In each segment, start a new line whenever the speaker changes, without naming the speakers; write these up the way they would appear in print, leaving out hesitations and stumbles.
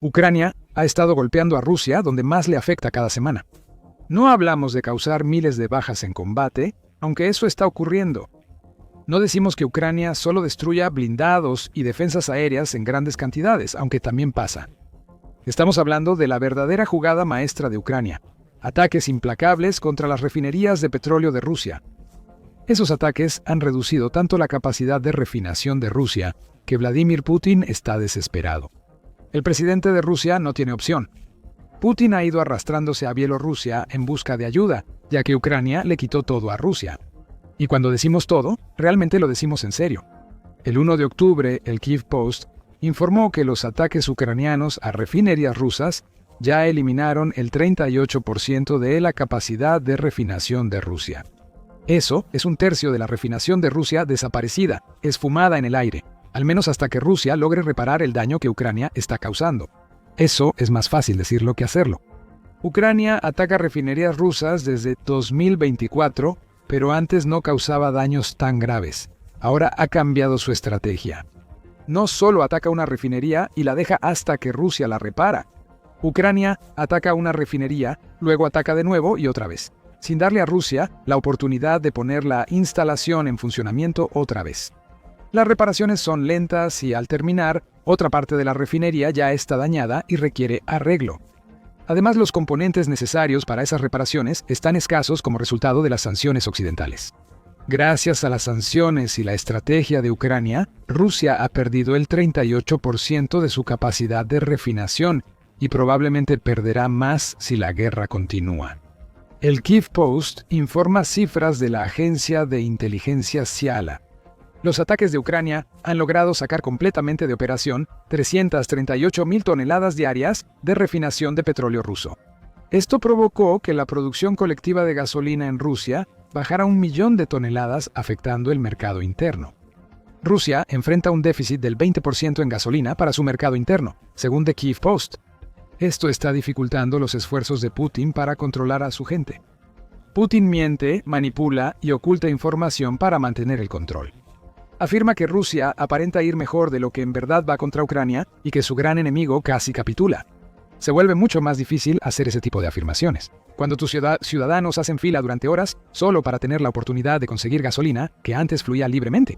Ucrania ha estado golpeando a Rusia donde más le afecta cada semana. No hablamos de causar miles de bajas en combate, aunque eso está ocurriendo. No decimos que Ucrania solo destruya blindados y defensas aéreas en grandes cantidades, aunque también pasa. Estamos hablando de la verdadera jugada maestra de Ucrania: ataques implacables contra las refinerías de petróleo de Rusia. Esos ataques han reducido tanto la capacidad de refinación de Rusia que Vladimir Putin está desesperado. El presidente de Rusia no tiene opción. Putin ha ido arrastrándose a Bielorrusia en busca de ayuda, ya que Ucrania le quitó todo a Rusia. Y cuando decimos todo, realmente lo decimos en serio. El 1 de octubre, el Kyiv Post informó que los ataques ucranianos a refinerías rusas ya eliminaron el 38% de la capacidad de refinación de Rusia. Eso es un tercio de la refinación de Rusia desaparecida, esfumada en el aire, al menos hasta que Rusia logre reparar el daño que Ucrania está causando. Eso es más fácil decirlo que hacerlo. Ucrania ataca refinerías rusas desde 2024, pero antes no causaba daños tan graves. Ahora ha cambiado su estrategia. No solo ataca una refinería y la deja hasta que Rusia la repara. Ucrania ataca una refinería, luego ataca de nuevo y otra vez, sin darle a Rusia la oportunidad de poner la instalación en funcionamiento otra vez. Las reparaciones son lentas y al terminar, otra parte de la refinería ya está dañada y requiere arreglo. Además, los componentes necesarios para esas reparaciones están escasos como resultado de las sanciones occidentales. Gracias a las sanciones y la estrategia de Ucrania, Rusia ha perdido el 38% de su capacidad de refinación y probablemente perderá más si la guerra continúa. El Kyiv Post informa cifras de la agencia de inteligencia Siala. Los ataques de Ucrania han logrado sacar completamente de operación 338.000 toneladas diarias de refinación de petróleo ruso. Esto provocó que la producción colectiva de gasolina en Rusia bajara 1 millón de toneladas, afectando el mercado interno. Rusia enfrenta un déficit del 20% en gasolina para su mercado interno, según The Kyiv Post. Esto está dificultando los esfuerzos de Putin para controlar a su gente. Putin miente, manipula y oculta información para mantener el control. Afirma que Rusia aparenta ir mejor de lo que en verdad va contra Ucrania y que su gran enemigo casi capitula. Se vuelve mucho más difícil hacer ese tipo de afirmaciones cuando tus ciudadanos hacen fila durante horas solo para tener la oportunidad de conseguir gasolina que antes fluía libremente.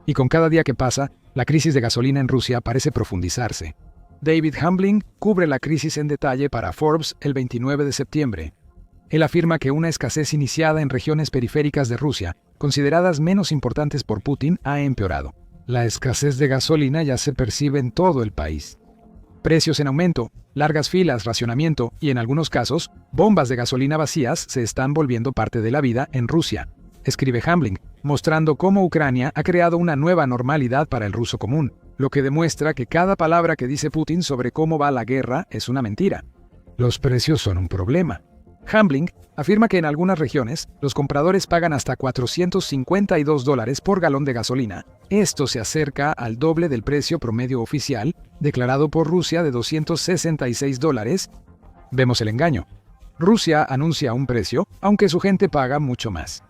Y con cada día que pasa, la crisis de gasolina en Rusia parece profundizarse. David Hambling cubre la crisis en detalle para Forbes el 29 de septiembre. Él afirma que una escasez iniciada en regiones periféricas de Rusia, consideradas menos importantes por Putin, ha empeorado. La escasez de gasolina ya se percibe en todo el país. Precios en aumento, largas filas, racionamiento y, en algunos casos, bombas de gasolina vacías se están volviendo parte de la vida en Rusia, escribe Hambling, mostrando cómo Ucrania ha creado una nueva normalidad para el ruso común, lo que demuestra que cada palabra que dice Putin sobre cómo va la guerra es una mentira. Los precios son un problema. Hambling afirma que en algunas regiones los compradores pagan hasta $452 por galón de gasolina. Esto se acerca al doble del precio promedio oficial declarado por Rusia de $266. Vemos el engaño. Rusia anuncia un precio, aunque su gente paga mucho más.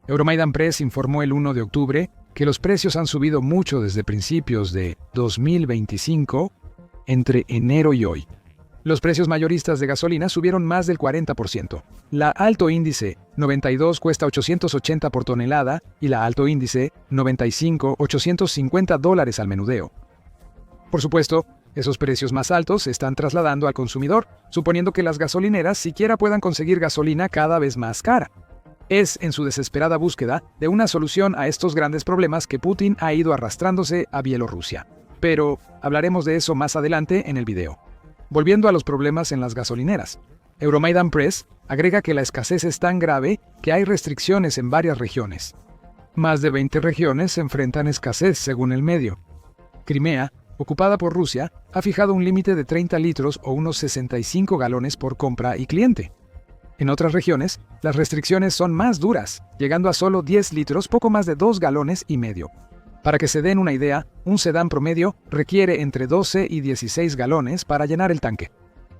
Euromaidan Press informó el 1 de octubre que los precios han subido mucho desde principios de 2025, entre enero y hoy. Los precios mayoristas de gasolina subieron más del 40%. La alto índice 92 cuesta $880 por tonelada y la alto índice 95 $850 al menudeo. Por supuesto, esos precios más altos se están trasladando al consumidor, suponiendo que las gasolineras siquiera puedan conseguir gasolina cada vez más cara. Es en su desesperada búsqueda de una solución a estos grandes problemas que Putin ha ido arrastrándose a Bielorrusia. Pero hablaremos de eso más adelante en el video. Volviendo a los problemas en las gasolineras, Euromaidan Press agrega que la escasez es tan grave que hay restricciones en varias regiones. Más de 20 regiones se enfrentan escasez según el medio. Crimea, ocupada por Rusia, ha fijado un límite de 30 litros o unos 65 galones por compra y cliente. En otras regiones, las restricciones son más duras, llegando a solo 10 litros, poco más de 2 galones y medio. Para que se den una idea, un sedán promedio requiere entre 12 y 16 galones para llenar el tanque.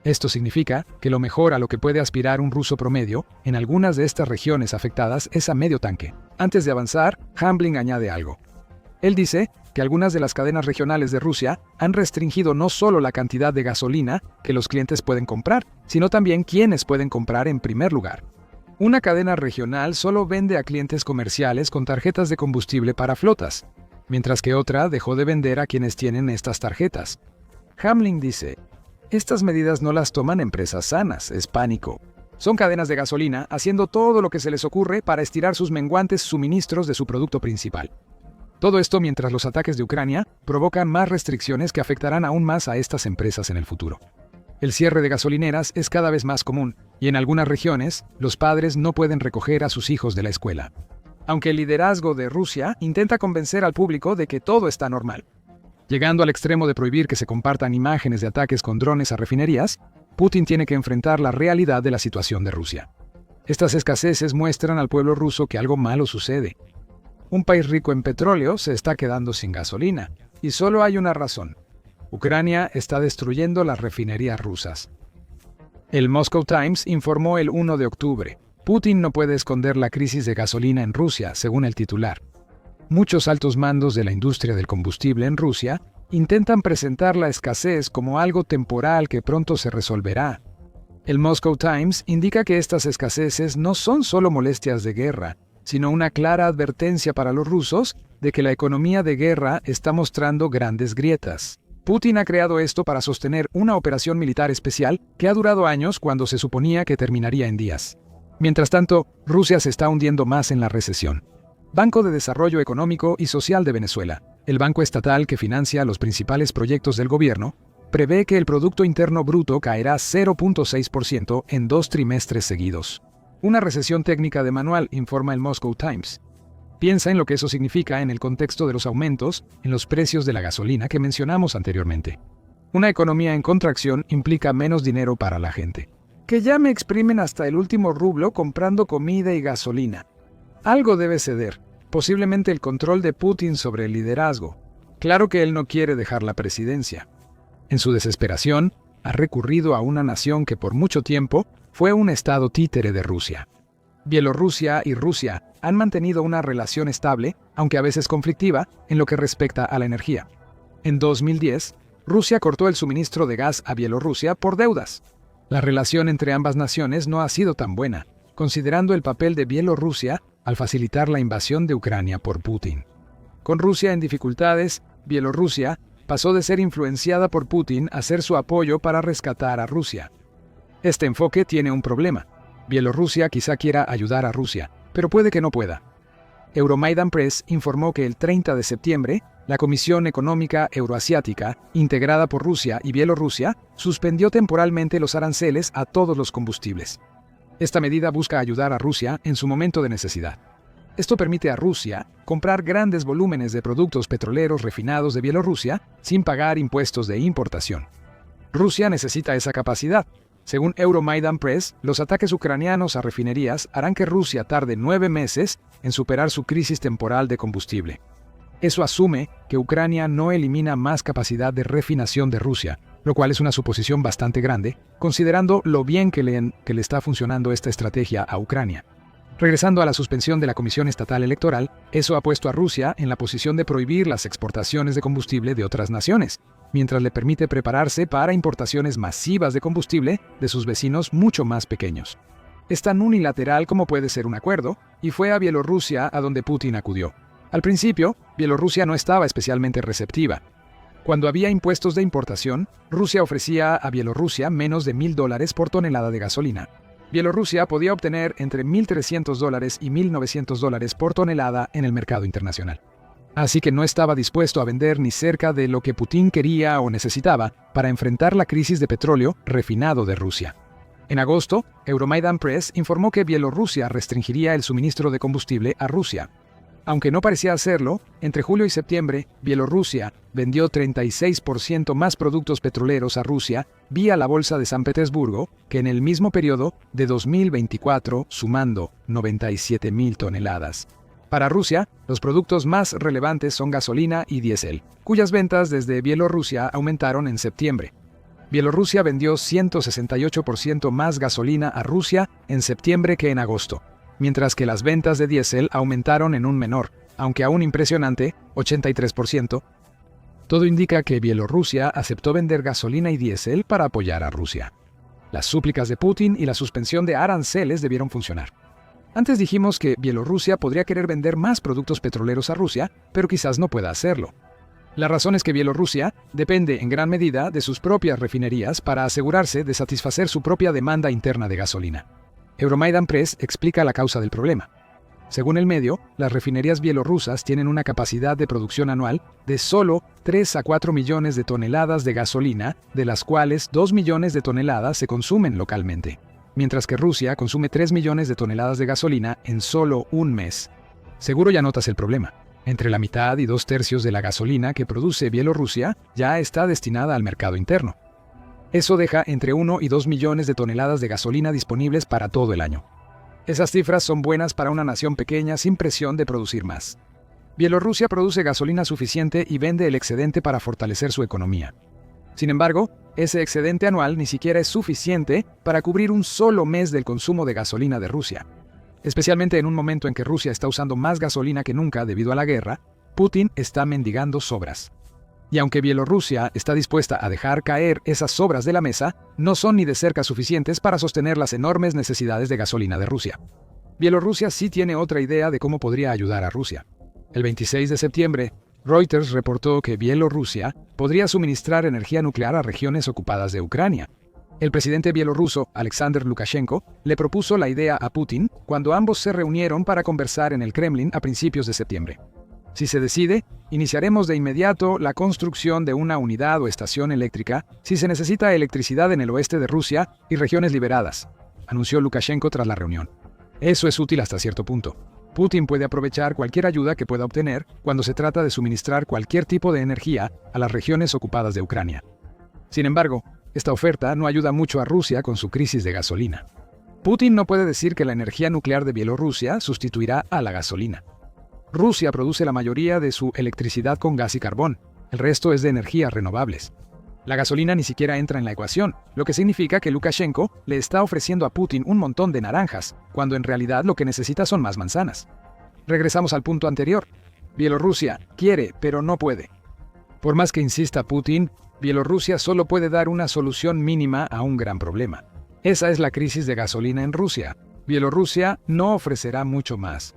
Esto significa que lo mejor a lo que puede aspirar un ruso promedio en algunas de estas regiones afectadas es a medio tanque. Antes de avanzar, Hambling añade algo. Él dice que algunas de las cadenas regionales de Rusia han restringido no solo la cantidad de gasolina que los clientes pueden comprar, sino también quiénes pueden comprar en primer lugar. Una cadena regional solo vende a clientes comerciales con tarjetas de combustible para flotas, mientras que otra dejó de vender a quienes tienen estas tarjetas. Hamlin dice, estas medidas no las toman empresas sanas, es pánico. Son cadenas de gasolina haciendo todo lo que se les ocurre para estirar sus menguantes suministros de su producto principal. Todo esto mientras los ataques de Ucrania provocan más restricciones que afectarán aún más a estas empresas en el futuro. El cierre de gasolineras es cada vez más común y en algunas regiones los padres no pueden recoger a sus hijos de la escuela. Aunque el liderazgo de Rusia intenta convencer al público de que todo está normal. Llegando al extremo de prohibir que se compartan imágenes de ataques con drones a refinerías, Putin tiene que enfrentar la realidad de la situación de Rusia. Estas escaseces muestran al pueblo ruso que algo malo sucede. Un país rico en petróleo se está quedando sin gasolina, y solo hay una razón. Ucrania está destruyendo las refinerías rusas. El Moscow Times informó el 1 de octubre. Putin no puede esconder la crisis de gasolina en Rusia, según el titular. Muchos altos mandos de la industria del combustible en Rusia intentan presentar la escasez como algo temporal que pronto se resolverá. El Moscow Times indica que estas escaseces no son solo molestias de guerra, sino una clara advertencia para los rusos de que la economía de guerra está mostrando grandes grietas. Putin ha creado esto para sostener una operación militar especial que ha durado años cuando se suponía que terminaría en días. Mientras tanto, Rusia se está hundiendo más en la recesión. Banco de Desarrollo Económico y Social de Venezuela, el banco estatal que financia los principales proyectos del gobierno, prevé que el Producto Interno Bruto caerá 0.6% en 2 trimestres seguidos. Una recesión técnica de manual, informa el Moscow Times. Piensa en lo que eso significa en el contexto de los aumentos en los precios de la gasolina que mencionamos anteriormente. Una economía en contracción implica menos dinero para la gente, que ya me exprimen hasta el último rublo comprando comida y gasolina. Algo debe ceder, posiblemente el control de Putin sobre el liderazgo. Claro que él no quiere dejar la presidencia. En su desesperación, ha recurrido a una nación que por mucho tiempo fue un estado títere de Rusia. Bielorrusia y Rusia han mantenido una relación estable, aunque a veces conflictiva, en lo que respecta a la energía. En 2010, Rusia cortó el suministro de gas a Bielorrusia por deudas. La relación entre ambas naciones no ha sido tan buena, considerando el papel de Bielorrusia al facilitar la invasión de Ucrania por Putin. Con Rusia en dificultades, Bielorrusia pasó de ser influenciada por Putin a ser su apoyo para rescatar a Rusia. Este enfoque tiene un problema. Bielorrusia quizá quiera ayudar a Rusia, pero puede que no pueda. Euromaidan Press informó que el 30 de septiembre, la Comisión Económica Euroasiática, integrada por Rusia y Bielorrusia, suspendió temporalmente los aranceles a todos los combustibles. Esta medida busca ayudar a Rusia en su momento de necesidad. Esto permite a Rusia comprar grandes volúmenes de productos petroleros refinados de Bielorrusia sin pagar impuestos de importación. Rusia necesita esa capacidad. Según Euromaidan Press, los ataques ucranianos a refinerías harán que Rusia tarde 9 meses en superar su crisis temporal de combustible. Eso asume que Ucrania no elimina más capacidad de refinación de Rusia, lo cual es una suposición bastante grande, considerando lo bien que le está funcionando esta estrategia a Ucrania. Regresando a la suspensión de la Comisión Estatal Electoral, eso ha puesto a Rusia en la posición de prohibir las exportaciones de combustible de otras naciones, mientras le permite prepararse para importaciones masivas de combustible de sus vecinos mucho más pequeños. Es tan unilateral como puede ser un acuerdo, y fue a Bielorrusia a donde Putin acudió. Al principio, Bielorrusia no estaba especialmente receptiva. Cuando había impuestos de importación, Rusia ofrecía a Bielorrusia menos de $1,000 por tonelada de gasolina. Bielorrusia podía obtener entre $1,300 y $1,900 por tonelada en el mercado internacional. Así que no estaba dispuesto a vender ni cerca de lo que Putin quería o necesitaba para enfrentar la crisis de petróleo refinado de Rusia. En agosto, Euromaidan Press informó que Bielorrusia restringiría el suministro de combustible a Rusia. Aunque no parecía hacerlo, entre julio y septiembre, Bielorrusia vendió 36% más productos petroleros a Rusia vía la Bolsa de San Petersburgo que en el mismo periodo de 2024, sumando 97,000 toneladas. Para Rusia, los productos más relevantes son gasolina y diésel, cuyas ventas desde Bielorrusia aumentaron en septiembre. Bielorrusia vendió 168% más gasolina a Rusia en septiembre que en agosto. mientras que las ventas de diésel aumentaron en un menor, aunque aún impresionante, 83%. Todo indica que Bielorrusia aceptó vender gasolina y diésel para apoyar a Rusia. Las súplicas de Putin y la suspensión de aranceles debieron funcionar. Antes dijimos que Bielorrusia podría querer vender más productos petroleros a Rusia, pero quizás no pueda hacerlo. La razón es que Bielorrusia depende en gran medida de sus propias refinerías para asegurarse de satisfacer su propia demanda interna de gasolina. Euromaidan Press explica la causa del problema. Según el medio, las refinerías bielorrusas tienen una capacidad de producción anual de solo 3 a 4 millones de toneladas de gasolina, de las cuales 2 millones de toneladas se consumen localmente, mientras que Rusia consume 3 millones de toneladas de gasolina en solo un mes. Seguro ya notas el problema. Entre la mitad y 2/3 de la gasolina que produce Bielorrusia ya está destinada al mercado interno. Eso deja entre 1 y 2 millones de toneladas de gasolina disponibles para todo el año. Esas cifras son buenas para una nación pequeña sin presión de producir más. Bielorrusia produce gasolina suficiente y vende el excedente para fortalecer su economía. Sin embargo, ese excedente anual ni siquiera es suficiente para cubrir un solo mes del consumo de gasolina de Rusia. Especialmente en un momento en que Rusia está usando más gasolina que nunca debido a la guerra, Putin está mendigando sobras. Y aunque Bielorrusia está dispuesta a dejar caer esas sobras de la mesa, no son ni de cerca suficientes para sostener las enormes necesidades de gasolina de Rusia. Bielorrusia sí tiene otra idea de cómo podría ayudar a Rusia. El 26 de septiembre, Reuters reportó que Bielorrusia podría suministrar energía nuclear a regiones ocupadas de Ucrania. El presidente bielorruso, Alexander Lukashenko, le propuso la idea a Putin cuando ambos se reunieron para conversar en el Kremlin a principios de septiembre. Si se decide, iniciaremos de inmediato la construcción de una unidad o estación eléctrica si se necesita electricidad en el oeste de Rusia y regiones liberadas, anunció Lukashenko tras la reunión. Eso es útil hasta cierto punto. Putin puede aprovechar cualquier ayuda que pueda obtener cuando se trata de suministrar cualquier tipo de energía a las regiones ocupadas de Ucrania. Sin embargo, esta oferta no ayuda mucho a Rusia con su crisis de gasolina. Putin no puede decir que la energía nuclear de Bielorrusia sustituirá a la gasolina. Rusia produce la mayoría de su electricidad con gas y carbón, el resto es de energías renovables. La gasolina ni siquiera entra en la ecuación, lo que significa que Lukashenko le está ofreciendo a Putin un montón de naranjas, cuando en realidad lo que necesita son más manzanas. Regresamos al punto anterior. Bielorrusia quiere, pero no puede. Por más que insista Putin, Bielorrusia solo puede dar una solución mínima a un gran problema. Esa es la crisis de gasolina en Rusia. Bielorrusia no ofrecerá mucho más.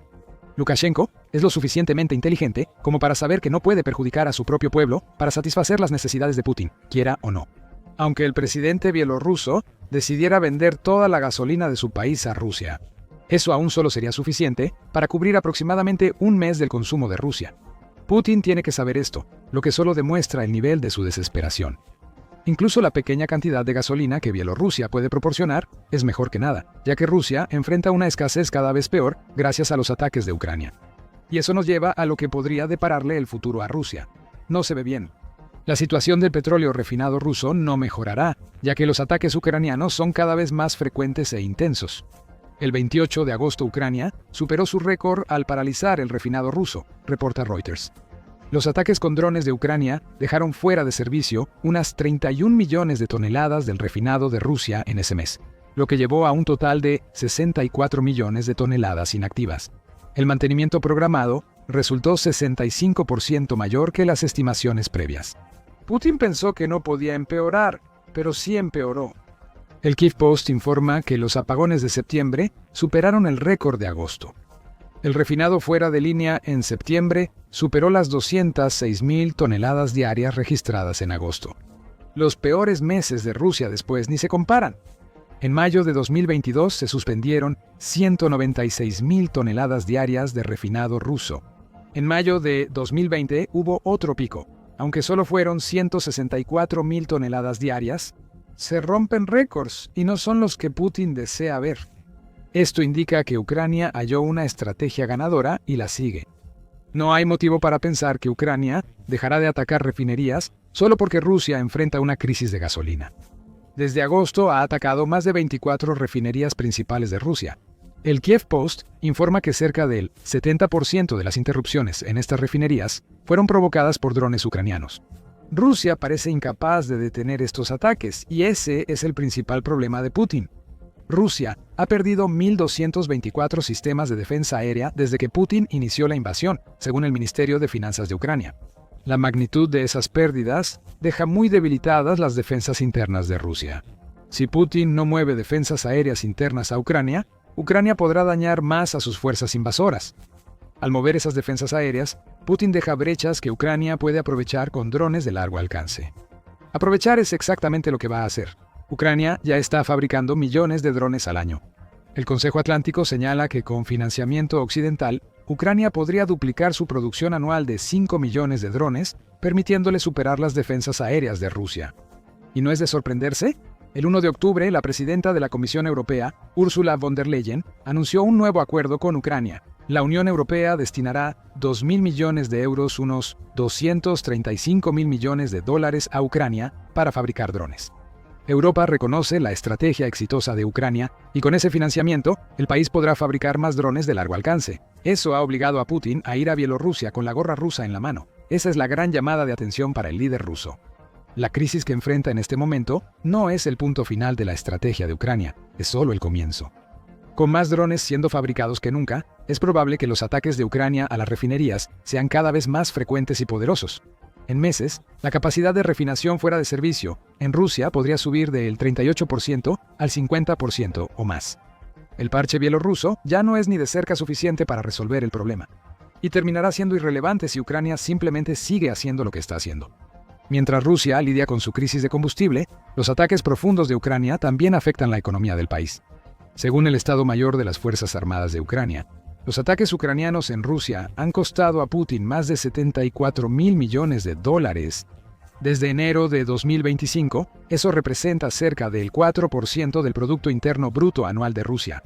Lukashenko es lo suficientemente inteligente como para saber que no puede perjudicar a su propio pueblo para satisfacer las necesidades de Putin, quiera o no. Aunque el presidente bielorruso decidiera vender toda la gasolina de su país a Rusia, eso aún solo sería suficiente para cubrir aproximadamente un mes del consumo de Rusia. Putin tiene que saber esto, lo que solo demuestra el nivel de su desesperación. Incluso la pequeña cantidad de gasolina que Bielorrusia puede proporcionar es mejor que nada, ya que Rusia enfrenta una escasez cada vez peor gracias a los ataques de Ucrania. Y eso nos lleva a lo que podría depararle el futuro a Rusia. No se ve bien. La situación del petróleo refinado ruso no mejorará, ya que los ataques ucranianos son cada vez más frecuentes e intensos. El 28 de agosto Ucrania superó su récord al paralizar el refinado ruso, reporta Reuters. Los ataques con drones de Ucrania dejaron fuera de servicio unas 31 millones de toneladas del refinado de Rusia en ese mes, lo que llevó a un total de 64 millones de toneladas inactivas. El mantenimiento programado resultó 65% mayor que las estimaciones previas. Putin pensó que no podía empeorar, pero sí empeoró. El Kyiv Post informa que los apagones de septiembre superaron el récord de agosto. El refinado fuera de línea en septiembre superó las 206.000 toneladas diarias registradas en agosto. Los peores meses de Rusia después ni se comparan. En mayo de 2022 se suspendieron 196.000 toneladas diarias de refinado ruso. En mayo de 2020 hubo otro pico, aunque solo fueron 164.000 toneladas diarias. Se rompen récords y no son los que Putin desea ver. Esto indica que Ucrania halló una estrategia ganadora y la sigue. No hay motivo para pensar que Ucrania dejará de atacar refinerías solo porque Rusia enfrenta una crisis de gasolina. Desde agosto ha atacado más de 24 refinerías principales de Rusia. El Kyiv Post informa que cerca del 70% de las interrupciones en estas refinerías fueron provocadas por drones ucranianos. Rusia parece incapaz de detener estos ataques y ese es el principal problema de Putin. Rusia ha perdido 1.224 sistemas de defensa aérea desde que Putin inició la invasión, según el Ministerio de Finanzas de Ucrania. La magnitud de esas pérdidas deja muy debilitadas las defensas internas de Rusia. Si Putin no mueve defensas aéreas internas a Ucrania, Ucrania podrá dañar más a sus fuerzas invasoras. Al mover esas defensas aéreas, Putin deja brechas que Ucrania puede aprovechar con drones de largo alcance. Aprovechar es exactamente lo que va a hacer. Ucrania ya está fabricando millones de drones al año. El Consejo Atlántico señala que con financiamiento occidental, Ucrania podría duplicar su producción anual de 5 millones de drones, permitiéndole superar las defensas aéreas de Rusia. ¿Y no es de sorprenderse? El 1 de octubre, la presidenta de la Comisión Europea, Ursula von der Leyen, anunció un nuevo acuerdo con Ucrania. La Unión Europea destinará 2.000 millones de euros, unos 235.000 millones de dólares a Ucrania para fabricar drones. Europa reconoce la estrategia exitosa de Ucrania y con ese financiamiento, el país podrá fabricar más drones de largo alcance. Eso ha obligado a Putin a ir a Bielorrusia con la gorra rusa en la mano. Esa es la gran llamada de atención para el líder ruso. La crisis que enfrenta en este momento no es el punto final de la estrategia de Ucrania, es solo el comienzo. Con más drones siendo fabricados que nunca, es probable que los ataques de Ucrania a las refinerías sean cada vez más frecuentes y poderosos. En meses, la capacidad de refinación fuera de servicio en Rusia podría subir del 38% al 50% o más. El parche bielorruso ya no es ni de cerca suficiente para resolver el problema, y terminará siendo irrelevante si Ucrania simplemente sigue haciendo lo que está haciendo. Mientras Rusia lidia con su crisis de combustible, los ataques profundos de Ucrania también afectan la economía del país. Según el Estado Mayor de las Fuerzas Armadas de Ucrania, los ataques ucranianos en Rusia han costado a Putin más de 74.000 millones de dólares. Desde enero de 2025, eso representa cerca del 4% del Producto Interno Bruto anual de Rusia.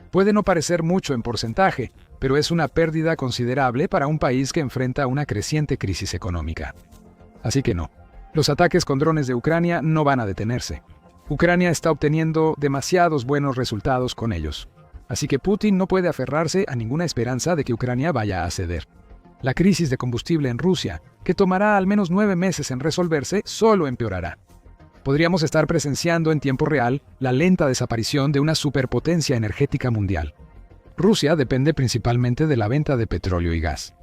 Puede no parecer mucho en porcentaje, pero es una pérdida considerable para un país que enfrenta una creciente crisis económica. Así que no, los ataques con drones de Ucrania no van a detenerse. Ucrania está obteniendo demasiados buenos resultados con ellos. Así que Putin no puede aferrarse a ninguna esperanza de que Ucrania vaya a ceder. La crisis de combustible en Rusia, que tomará al menos 9 meses en resolverse, solo empeorará. Podríamos estar presenciando en tiempo real la lenta desaparición de una superpotencia energética mundial. Rusia depende principalmente de la venta de petróleo y gas.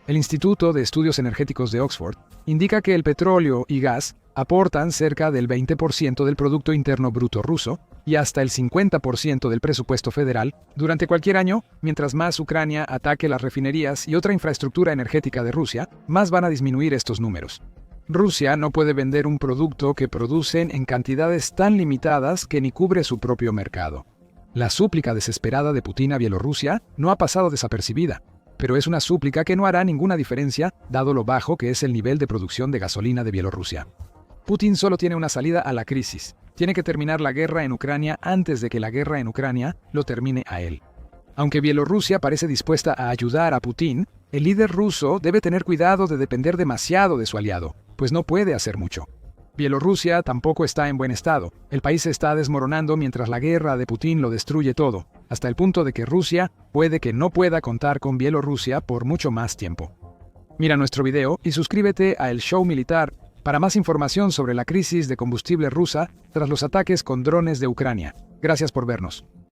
El Instituto de Estudios Energéticos de Oxford indica que el petróleo y gas aportan cerca del 20% del Producto Interno Bruto ruso y hasta el 50% del presupuesto federal durante cualquier año. Mientras más Ucrania ataque las refinerías y otra infraestructura energética de Rusia, más van a disminuir estos números. Rusia no puede vender un producto que producen en cantidades tan limitadas que ni cubre su propio mercado. La súplica desesperada de Putin a Bielorrusia no ha pasado desapercibida, pero es una súplica que no hará ninguna diferencia dado lo bajo que es el nivel de producción de gasolina de Bielorrusia. Putin solo tiene una salida a la crisis. Tiene que terminar la guerra en Ucrania antes de que la guerra en Ucrania lo termine a él. Aunque Bielorrusia parece dispuesta a ayudar a Putin, el líder ruso debe tener cuidado de depender demasiado de su aliado, pues no puede hacer mucho. Bielorrusia tampoco está en buen estado. El país se está desmoronando mientras la guerra de Putin lo destruye todo, hasta el punto de que Rusia puede que no pueda contar con Bielorrusia por mucho más tiempo. Mira nuestro video y suscríbete a El Show Militar para más información sobre la crisis de combustible rusa tras los ataques con drones de Ucrania. Gracias por vernos.